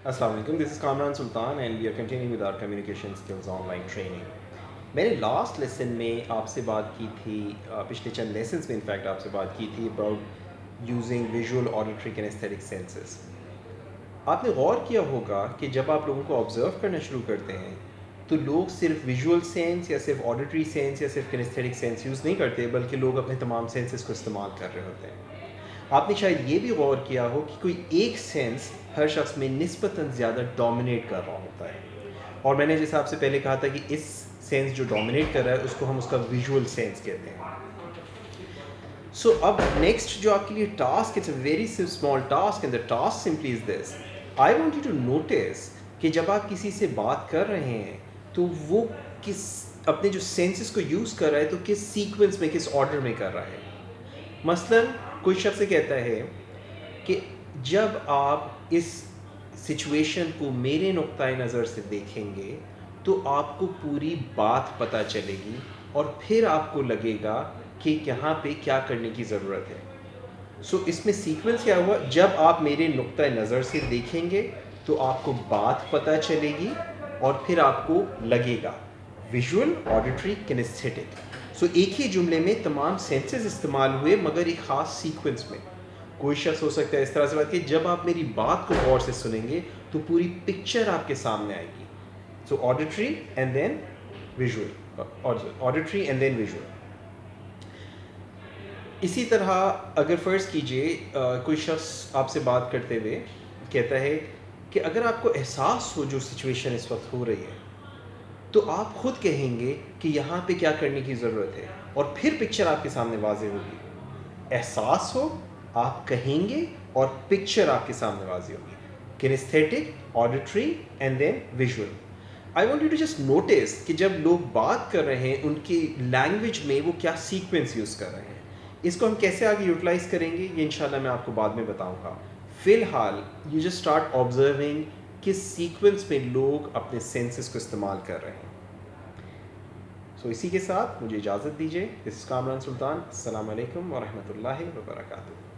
Assalamu alaikum, this is Kamran Sultan and we are continuing with our communication skills online training. मैंने last lesson में आपसे बात की थी, पिछले चंद लेसन्स में इनफैक्ट आपसे बात की थी about using visual auditory kinaesthetic senses. आपने गौर किया होगा कि जब आप लोगों को ऑब्जर्व करना शुरू करते हैं तो लोग सिर्फ विजुअल सेंस या सिर्फ ऑडिटरी सेंस या सिर्फ किनेस्थेटिक सेंस यूज़ नहीं करते, बल्कि लोग अपने तमाम सेंसेस को इस्तेमाल कर रहे होते हैं. आपने शायद ये भी गौर किया हो कि कोई एक सेंस हर शख्स में निस्बतन ज़्यादा डोमिनेट कर रहा होता है, और मैंने जैसे आपसे पहले कहा था कि इस सेंस जो डोमिनेट कर रहा है उसको हम उसका विजुअल सेंस कहते हैं. सो अब नेक्स्ट जो आपके लिए task, it's a very small task and the task simply is this. I want you to notice कि जब आप किसी से बात कर रहे हैं तो वो किस अपने जो सेंसेस को यूज़ कर रहा है तो किस सीक्वेंस में, किस ऑर्डर में कर रहा है. मसलन कोई शख्स कहता है कि जब आप इस सिचुएशन को मेरे नुक्ताए नज़र से देखेंगे तो आपको पूरी बात पता चलेगी और फिर आपको लगेगा कि यहाँ पे क्या करने की ज़रूरत है. सो इसमें सीक्वेंस क्या हुआ, जब आप मेरे नुक्ताए नज़र से देखेंगे तो आपको बात पता चलेगी और फिर आपको लगेगा. Visual, auditory, kinaesthetic. सो एक ही जुमले में तमाम सेंसेस इस्तेमाल हुए मगर एक ख़ास सीक्वेंस में. कोई शख्स हो सकता है इस तरह से बात कि जब आप मेरी बात को गौर से सुनेंगे तो पूरी पिक्चर आपके सामने आएगी. So auditory and then visual, auditory and then visual. इसी तरह अगर फ़र्ज़ कीजिए कोई शख्स आपसे बात करते हुए कहता है कि अगर आपको एहसास हो जो सिचुएशन इस वक्त हो रही है तो आप ख़ुद कहेंगे कि यहाँ पे क्या करने की ज़रूरत है, और फिर पिक्चर आपके सामने वाज़ेह होगी. एहसास हो, आप कहेंगे और पिक्चर आपके सामने वाज़ेह होगी. Kinesthetic, auditory and then visual. I want you to just notice कि जब लोग बात कर रहे हैं उनकी लैंग्वेज में वो क्या सीक्वेंस यूज़ कर रहे हैं. इसको हम कैसे आगे यूटिलाइज़ करेंगे ये इंशाल्लाह मैं आपको बाद में बताऊंगा. फ़िलहाल यू जस्ट स्टार्ट ऑब्जर्विंग किस सीक्वेंस में लोग अपने सेंसेस को इस्तेमाल कर रहे हैं. सो इसी के साथ मुझे इजाज़त दीजिए. दिस इज़ कामरान सुल्तान. अस्सलाम वालेकुम व रहमतुल्लाहि व बरकातुहू.